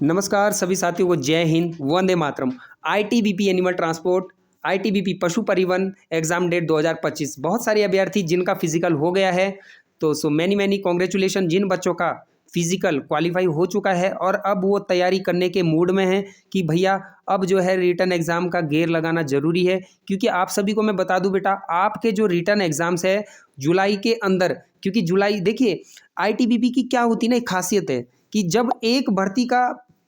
नमस्कार सभी साथियों को जय Hind Vande Mataram. ITBP animal transport, ITBP पशु परिवहन एग्जाम डेट 2025। बहुत सारे अभ्यर्थी जिनका फिजिकल हो गया है, तो सो मैनी मैनी कॉन्ग्रेचुलेशन। जिन बच्चों का फिजिकल क्वालिफाई हो चुका है और अब वो तैयारी करने के मूड में हैं कि भैया अब जो है रिटर्न एग्ज़ाम का गेयर लगाना ज़रूरी है। क्योंकि आप सभी को मैं बता दूं बेटा, आपके जो रिटर्न एग्ज़ाम्स है जुलाई के अंदर, क्योंकि जुलाई देखिए आईटीबीपी की क्या होती है ना, एक खासियत है कि जब एक भर्ती का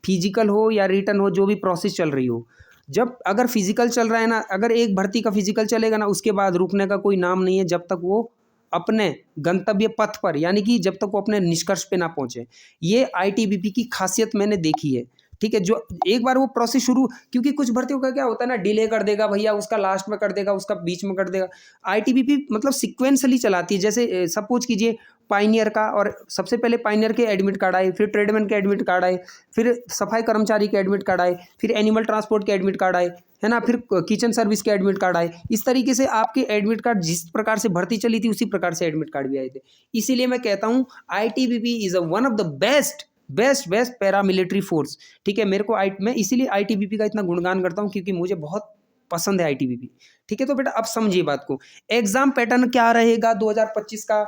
फिजिकल हो या रिटर्न हो, जो भी प्रोसेस चल रही हो, जब अगर फिजिकल चल रहा है ना, अगर एक भर्ती का फिजिकल चलेगा ना, उसके बाद रुकने का कोई नाम नहीं है जब तक वो अपने गंतव्य पथ पर, यानी कि जब तक वो अपने निष्कर्ष पे ना पहुंचे। ये आईटीबीपी की खासियत मैंने देखी है। ठीक है, जो एक बार वो प्रोसेस शुरू, क्योंकि कुछ भर्तियों का क्या होता है ना, डिले कर देगा भैया, उसका लास्ट में कर देगा, उसका बीच में कर देगा। आईटीबीपी मतलब सिक्वेंसली चलाती है। जैसे सपोज कीजिए पाइनियर का, और सबसे पहले पाइनियर के एडमिट कार्ड आए, फिर ट्रेडमैन के एडमिट कार्ड आए, फिर सफाई कर्मचारी के एडमिट कार्ड आए, फिर एनिमल ट्रांसपोर्ट के एडमिट कार्ड आए, है ना, फिर किचन सर्विस के एडमिट कार्ड आए। इस तरीके से आपके एडमिट कार्ड जिस प्रकार से भर्ती चली थी उसी प्रकार से एडमिट कार्ड भी आए थे। इसीलिए मैं कहता हूँ ITBP is one of the best best best paramilitary force. ठीक है, मेरे को मैं इसीलिए आईटीबीपी का इतना गुणगान करता हूँ क्योंकि मुझे बहुत पसंद है आईटीबीपी। ठीक है, तो बेटा अब समझिए बात को। एग्जाम पैटर्न क्या रहेगा 2025 का?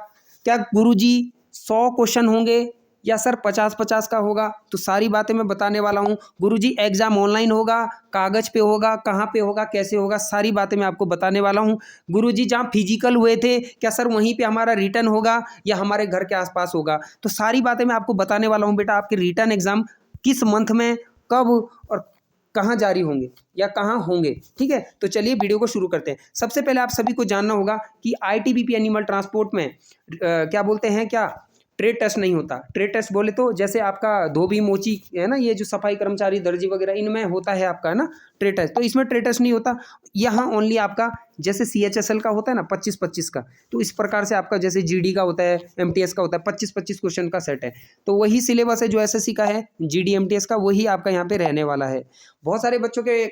क्या गुरुजी 100 क्वेश्चन होंगे या सर 50-50 का होगा? तो सारी बातें मैं बताने वाला हूँ। गुरुजी एग्जाम ऑनलाइन होगा, कागज पे होगा, कहाँ पे होगा, कैसे होगा, सारी बातें मैं आपको बताने वाला हूँ। गुरुजी जहाँ फिजिकल हुए थे, क्या सर वहीं पे हमारा रिटर्न होगा या हमारे घर के आसपास होगा? तो सारी बातें मैं आपको बताने वाला हूँ बेटा। आपके रिटर्न एग्जाम किस मंथ में, कब और कहाँ जारी होंगे या कहाँ होंगे। ठीक है, तो चलिए वीडियो को शुरू करते हैं। सबसे पहले आप सभी को जानना होगा कि आईटीबीपी एनिमल ट्रांसपोर्ट में क्या बोलते हैं, क्या ट्रेड टेस्ट नहीं होता। ट्रेड टेस्ट बोले तो जैसे आपका धोबी मोची है ना, ये जो सफाई कर्मचारी दर्जी वगैरह, इनमें होता है आपका, है ना, ट्रेड टेस्ट। तो इसमें ट्रेड टेस्ट नहीं होता। यहाँ ओनली आपका जैसे सीएचएसएल का होता है ना 25-25 का, तो इस प्रकार से आपका जैसे जीडी का होता है, एमटीएस का होता है, 25-25 क्वेश्चन का सेट है। तो वही सिलेबस है जो एसएससी का है, जीडी एमटीएस का, वही आपका यहाँ पे रहने वाला है। बहुत सारे बच्चों के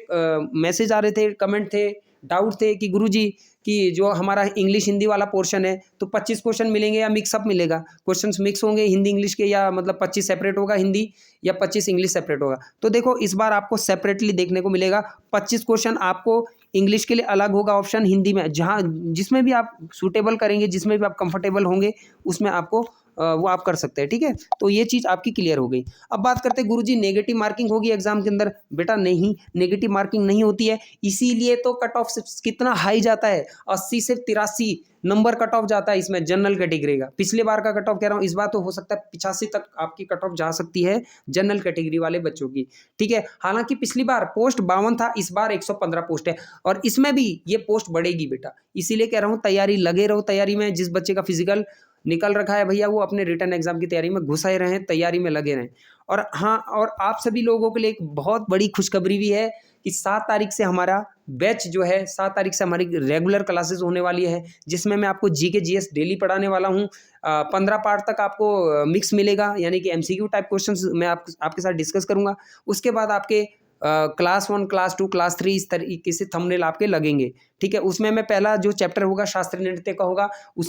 मैसेज आ रहे थे, कमेंट थे, डाउट थे कि गुरुजी कि जो हमारा इंग्लिश हिंदी वाला पोर्शन है तो 25 क्वेश्चन मिलेंगे या मिक्सअप मिलेगा, क्वेश्चंस मिक्स होंगे हिंदी इंग्लिश के, या मतलब 25 सेपरेट होगा हिंदी या 25 इंग्लिश सेपरेट होगा? तो देखो इस बार आपको सेपरेटली देखने को मिलेगा। 25 क्वेश्चन आपको इंग्लिश के लिए अलग होगा ऑप्शन, हिंदी में जहाँ जिसमें भी आप सूटेबल करेंगे, जिसमें भी आप कंफर्टेबल होंगे, उसमें आपको वो आप कर सकते हैं। ठीक है, तो ये चीज़ आपकी क्लियर हो गई। अब बात करते हैं गुरुजी नेगेटिव मार्किंग होगी एग्जाम के अंदर? बेटा नहीं, नेगेटिव मार्किंग नहीं होती है। इसीलिए तो कट ऑफ कितना हाई जाता है, 80 से 83 नंबर कट ऑफ जाता है इसमें जनरल कैटेगरी का। पिछले बार का कट ऑफ कह रहा हूँ, इस बार तो हो सकता है 85 तक आपकी कट ऑफ जा सकती है जनरल कैटेगरी वाले बच्चों की। ठीक है, हालांकि पिछली बार पोस्ट 52 था, इस बार 115 पोस्ट है, और इसमें भी ये पोस्ट बढ़ेगी बेटा। इसीलिए कह रहा हूँ तैयारी लगे रहो, तैयारी में। जिस बच्चे का फिजिकल निकल रखा है भैया, वो अपने रिटर्न एग्जाम की तैयारी में घुसाए रहें, तैयारी में लगे रहें। और हाँ, और आप सभी लोगों के लिए एक बहुत बड़ी खुशखबरी भी है कि 7 तारीख से हमारा बैच जो है, 7 तारीख से हमारी रेगुलर क्लासेस होने वाली है, जिसमें मैं आपको जीके जीएस डेली पढ़ाने वाला हूँ। 15 पार्ट तक आपको मिक्स मिलेगा, यानी कि एमसीक्यू टाइप क्वेश्चंस मैं आपके साथ डिस्कस करूंगा। उसके बाद आपके क्लास 1, क्लास 2, क्लास 3 इस तरीके से थंबनेल आपके लगेंगे। ठीक है, उसमें मैं पहला जो चैप्टर होगा शास्त्रीय नृत्य का होगा।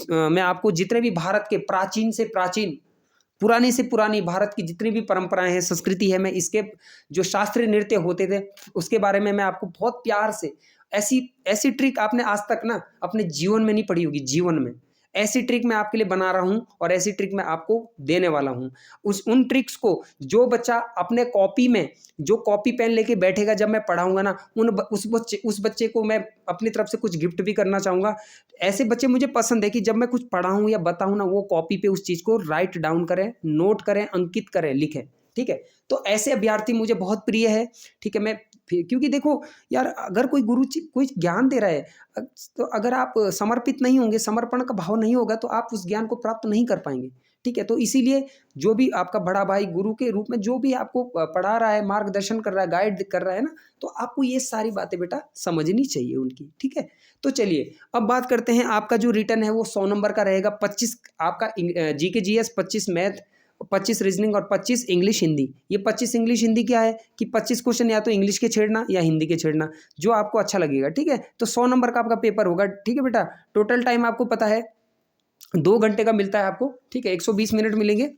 मैं आपको जितने भी भारत के प्राचीन से प्राचीन, पुरानी से पुरानी भारत की जितनी भी परंपराएं हैं, संस्कृति है, मैं इसके जो शास्त्रीय नृत्य होते थे उसके बारे में मैं आपको बहुत प्यार से, ऐसी ऐसी ट्रिक आपने आज तक ना अपने जीवन में नहीं पढ़ी होगी, जीवन में ऐसी ट्रिक मैं आपके लिए बना रहा हूं और ऐसी ट्रिक मैं आपको देने वाला हूं। उन ट्रिक्स को जो बच्चा अपने कॉपी में, जो कॉपी पेन लेके बैठेगा जब मैं पढ़ाऊंगा ना, उस बच्चे को मैं अपनी तरफ से कुछ गिफ्ट भी करना चाहूंगा। ऐसे बच्चे मुझे पसंद है कि जब मैं कुछ पढ़ाऊं या बताऊं ना, वो कॉपी पे उस चीज को राइट डाउन करें, नोट करें, अंकित करें, लिखें। ठीक है, तो ऐसे अभ्यर्थी मुझे बहुत प्रिय है। ठीक है, मैं क्योंकि देखो यार, अगर कोई गुरु कोई ज्ञान दे रहा है, तो अगर आप समर्पित नहीं होंगे, समर्पण का भाव नहीं होगा, तो आप उस ज्ञान को प्राप्त नहीं कर पाएंगे। ठीक है, तो इसीलिए जो भी आपका बड़ा भाई गुरु के रूप में जो भी आपको पढ़ा रहा है, मार्गदर्शन कर रहा है, गाइड कर रहा है ना, तो आपको ये सारी बातें बेटा समझनी चाहिए उनकी। ठीक है, तो चलिए अब बात करते हैं। आपका जो रिटर्न है वो 100 नंबर का रहेगा। 25 आपका जीके जीएस, 25 मैथ, 25 रीजनिंग और 25 इंग्लिश हिंदी। ये 25 इंग्लिश हिंदी क्या है कि 25 क्वेश्चन या तो इंग्लिश के छेड़ना या हिंदी के छेड़ना, जो आपको अच्छा लगेगा। ठीक है, तो 100 नंबर का आपका पेपर होगा। ठीक है बेटा, टोटल टाइम आपको पता है 2 घंटे का मिलता है आपको। ठीक है, 120 मिनट मिलेंगे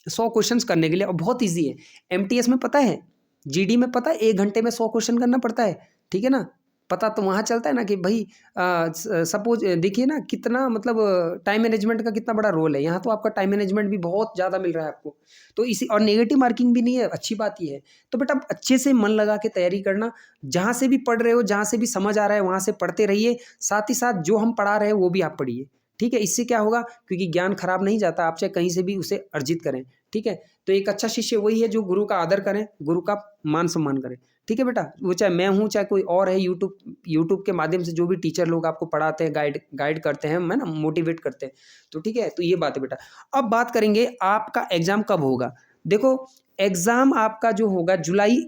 100 क्वेश्चंस करने के लिए, और बहुत ईजी है। एमटीएस में पता है, जीडी में पता है 1 घंटे में 100 क्वेश्चन करना पड़ता है, ठीक है ना। पता तो वहाँ चलता है ना कि भाई सपोज देखिए ना कितना मतलब टाइम मैनेजमेंट का कितना बड़ा रोल है। यहाँ तो आपका टाइम मैनेजमेंट भी बहुत ज़्यादा मिल रहा है आपको, तो इसी और नेगेटिव मार्किंग भी नहीं है, अच्छी बात ही है। तो बेटा अच्छे से मन लगा के तैयारी करना, जहाँ से भी पढ़ रहे हो, जहाँ से भी समझ आ रहा है वहाँ से पढ़ते रहिए, साथ ही साथ जो हम पढ़ा रहे हैं वो भी आप पढ़िए, ठीक है। इससे क्या होगा, क्योंकि ज्ञान खराब नहीं जाता, आप चाहे कहीं से भी उसे अर्जित करें, ठीक है। तो एक अच्छा शिष्य वही है जो गुरु का आदर करें, गुरु का मान सम्मान करें, ठीक है बेटा। वो चाहे मैं हूँ चाहे कोई और है, यूट्यूब के माध्यम से जो भी टीचर लोग आपको पढ़ाते हैं, गाइड करते हैं, है ना, मोटिवेट करते हैं, तो ठीक है। तो ये बात है बेटा। अब बात करेंगे आपका एग्जाम कब होगा। देखो एग्जाम आपका जो होगा जुलाई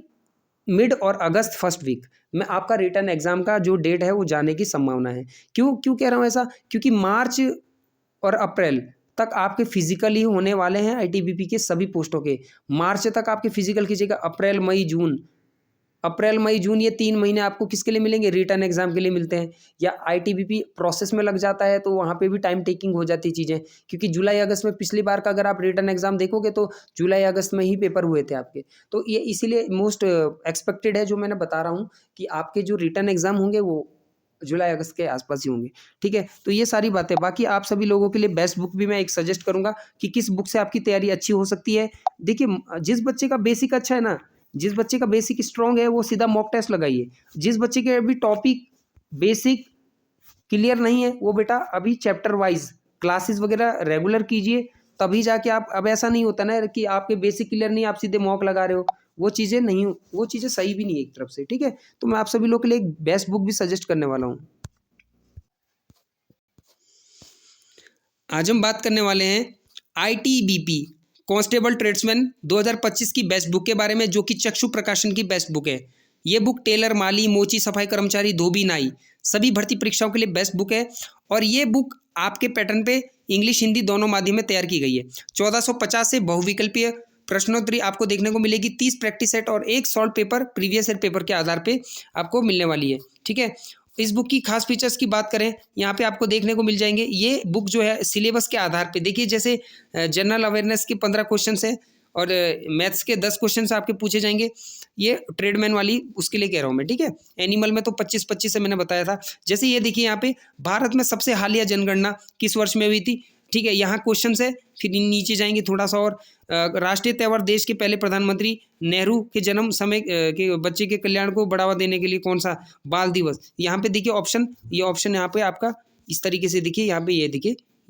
मिड और अगस्त फर्स्ट वीक में आपका रिटर्न एग्जाम का जो डेट है वो जाने की संभावना है। क्यों क्यों कह रहा हूँ ऐसा, क्योंकि मार्च और अप्रैल तक आपके फिजिकल ही होने वाले हैं आईटीबीपी के सभी पोस्टों के। मार्च तक आपके फिजिकल कीजिएगा, अप्रैल मई जून ये 3 महीने आपको किसके लिए मिलेंगे, रिटर्न एग्जाम के लिए मिलते हैं। या आईटीबीपी प्रोसेस में लग जाता है तो वहाँ पे भी टाइम टेकिंग हो जाती है चीज़ें, क्योंकि जुलाई अगस्त में पिछली बार का अगर आप रिटर्न एग्जाम देखोगे तो जुलाई अगस्त में ही पेपर हुए थे आपके। तो ये इसीलिए मोस्ट एक्सपेक्टेड है जो मैंने बता रहा हूँ कि आपके जो रिटर्न एग्जाम होंगे वो जुलाई अगस्त के आसपास ही होंगे, ठीक है। तो ये सारी बातें, बाकी आप सभी लोगों के लिए बेस्ट बुक भी मैं एक सजेस्ट करूंगा कि किस बुक से आपकी तैयारी अच्छी हो सकती है। देखिए जिस बच्चे का बेसिक अच्छा है ना, जिस बच्चे का बेसिक स्ट्रांग है वो सीधा मॉक टेस्ट लगाइए। जिस बच्चे के अभी टॉपिक बेसिक क्लियर नहीं है वो बेटा अभी चैप्टर वाइज क्लासेस वगैरह रेगुलर कीजिए, तभी जाके आप, अब ऐसा नहीं होता ना कि आपके बेसिक क्लियर नहीं आप सीधे मॉक लगा रहे हो, वो चीज़ें नहीं, वो चीज़ें सही भी नहीं है एक तरफ से, ठीक है। तो मैं आप सभी लोग के लिए एक बेस्ट बुक भी सजेस्ट करने वाला हूँ। आज हम बात करने वाले हैं आईटीबीपी कांस्टेबल ट्रेड्समैन 2025 की बेस्ट बुक के बारे में, जो कि चक्षु प्रकाशन की बेस्ट बुक है। ये बुक टेलर, माली, मोची, सफाई कर्मचारी, धोबी, नाई सभी भर्ती परीक्षाओं के लिए बेस्ट बुक है। और ये बुक आपके पैटर्न पे इंग्लिश हिंदी दोनों माध्यम में तैयार की गई है। 1450 से बहुविकल्पीय प्रश्नोत्तरी आपको देखने को मिलेगी, 30 प्रैक्टिस सेट और 1 solve paper previous year paper के आधार पे आपको मिलने वाली है, ठीक है। इस बुक की खास फीचर्स की बात करें, यहाँ पे आपको देखने को मिल जाएंगे। ये बुक जो है सिलेबस के आधार पे, देखिए जैसे जनरल अवेयरनेस के 15 क्वेश्चन है और मैथ्स के 10 क्वेश्चन आपके पूछे जाएंगे। ये ट्रेडमैन वाली उसके लिए कह रहा हूँ मैं, ठीक है। एनिमल में तो 25-25 से मैंने बताया था। जैसे ये देखिए यहाँ पे भारत में सबसे हालिया जनगणना किस वर्ष में हुई थी, ठीक है, यहाँ क्वेश्चन है। फिर नीचे जाएंगे थोड़ा सा और, राष्ट्रीय त्यौहार देश के पहले प्रधानमंत्री नेहरू के जन्म समय के बच्चे के कल्याण को बढ़ावा देने के लिए कौन सा, बाल दिवस। यहाँ पे देखिए ऑप्शन, ये ऑप्शन यहाँ पे आपका इस तरीके से देखिए, यहाँ पे ये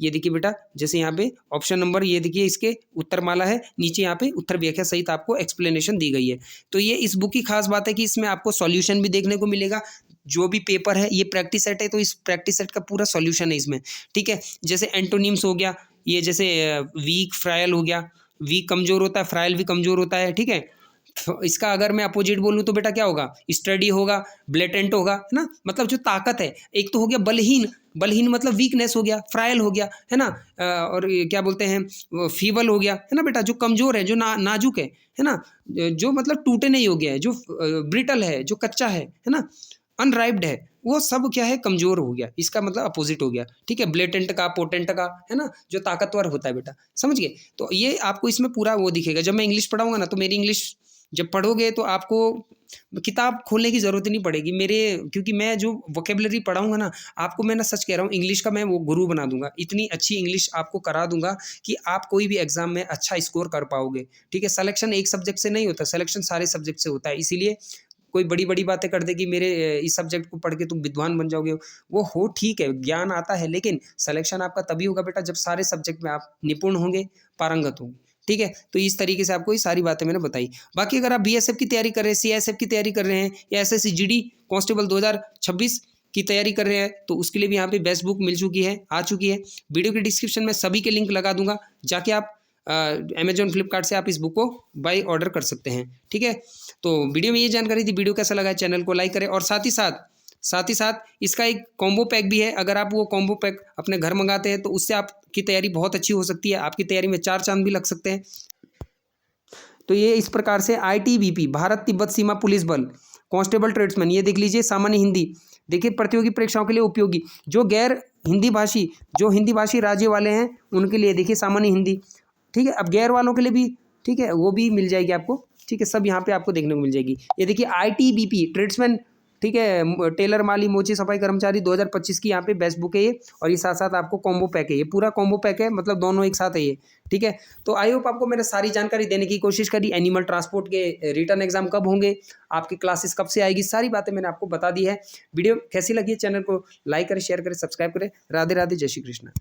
देखिए बेटा, जैसे यहाँ पे ऑप्शन नंबर ये देखिए, इसके उत्तरमाला है, नीचे यहाँ पे उत्तर व्याख्या सहित आपको एक्सप्लेनेशन दी गई है। तो ये इस बुक की खास बात है कि इसमें आपको सॉल्यूशन भी देखने को मिलेगा। जो भी पेपर है, ये प्रैक्टिस सेट है तो इस प्रैक्टिस सेट का पूरा सॉल्यूशन है इसमें, ठीक है। जैसे एंटोनिम्स हो गया, ये जैसे वीक फ्रायल हो गया, वीक कमजोर होता है, फ्रायल भी कमजोर होता है, ठीक है। तो इसका अगर मैं अपोजिट बोलूँ तो बेटा क्या होगा, स्टडी होगा, ब्लेटेंट होगा, है ना, मतलब जो ताकत है। एक तो हो गया बलहीन, बलहीन मतलब वीकनेस हो गया, फ्रायल हो गया, है ना, और ये क्या बोलते हैं, फीबल हो गया, है ना बेटा, जो कमजोर है, जो नाजुक है ना, जो मतलब टूटे नहीं हो गया है, जो ब्रिटल है, जो कच्चा है ना, अनराइप्ड है, वो सब क्या है, कमजोर हो गया। इसका मतलब अपोजिट हो गया, ठीक है। ब्लेटेंट का, पोटेंट का, है ना, जो ताकतवर होता है बेटा, समझ गए। तो ये आपको इसमें पूरा वो दिखेगा। जब मैं इंग्लिश पढ़ाऊंगा ना तो मेरी इंग्लिश जब पढ़ोगे तो आपको किताब खोलने की ज़रूरत नहीं पड़ेगी मेरे, क्योंकि मैं जो वोकेबलरी पढ़ाऊंगा ना आपको, मैं ना सच कह रहा हूँ, इंग्लिश का मैं वो गुरु बना दूंगा। इतनी अच्छी इंग्लिश आपको करा दूंगा कि आप कोई भी एग्जाम में अच्छा स्कोर कर पाओगे, ठीक है। सिलेक्शन एक सब्जेक्ट से नहीं होता, सिलेक्शन सारे सब्जेक्ट से होता है। इसीलिए कोई बड़ी बड़ी बातें कर दे कि मेरे इस सब्जेक्ट को पढ़ के तुम विद्वान बन जाओगे, वो हो ठीक है, ज्ञान आता है, लेकिन सिलेक्शन आपका तभी होगा बेटा जब सारे सब्जेक्ट में आप निपुण होंगे, पारंगत होंगे, ठीक है। तो इस तरीके से आपको ये सारी बातें मैंने बताई। बाकी अगर आप बीएसएफ की तैयारी कर रहे हैं, सीआईएसएफ की तैयारी कर रहे हैं, या एसएससी जीडी कांस्टेबल 2026 की तैयारी कर रहे हैं, तो उसके लिए भी यहाँ पे बेस्ट बुक मिल चुकी है, आ चुकी है। वीडियो के डिस्क्रिप्शन में सभी के लिंक लगा दूंगा, जाके आप अमेजॉन फ्लिपकार्ट से आप इस बुक को बाय ऑर्डर कर सकते हैं, ठीक है। तो वीडियो में ये जानकारी थी। वीडियो कैसा लगा, चैनल को लाइक करें, और साथ ही साथ इसका एक कॉम्बो पैक भी है। अगर आप वो कॉम्बो पैक अपने घर मंगाते हैं तो उससे आपकी तैयारी बहुत अच्छी हो सकती है, आपकी तैयारी में 4 चांद भी लग सकते हैं। तो ये इस प्रकार से आईटीबीपी भारत तिब्बत सीमा पुलिस बल कांस्टेबल ट्रेड्समैन, ये देख लीजिए, सामान्य हिंदी, देखिए प्रतियोगी परीक्षाओं के लिए उपयोगी, जो गैर हिंदी भाषी, जो हिंदी भाषी राज्य वाले हैं उनके लिए देखिए सामान्य हिंदी, ठीक है। अब गैर वालों के लिए भी, ठीक है, वो भी मिल जाएगी आपको, ठीक है, सब यहाँ पे आपको देखने को मिल जाएगी। ये देखिए ITBP ट्रेड्समैन, ठीक है, टेलर, माली, मोची, सफाई कर्मचारी 2025 की यहाँ पे बेस्ट बुक है ये, और ये साथ साथ आपको कॉम्बो पैक है, ये पूरा कॉम्बो पैक है, मतलब दोनों एक साथ है ये, ठीक है। तो आई होप आपको मैंने सारी जानकारी देने की कोशिश करी। एनिमल ट्रांसपोर्ट के रिटर्न एग्जाम कब होंगे, आपकी क्लासेस कब से आएगी, सारी बातें मैंने आपको बता दी है। वीडियो कैसी लगी, चैनल को लाइक करें, शेयर करें, सब्सक्राइब करें। राधे राधे, जय श्री कृष्ण।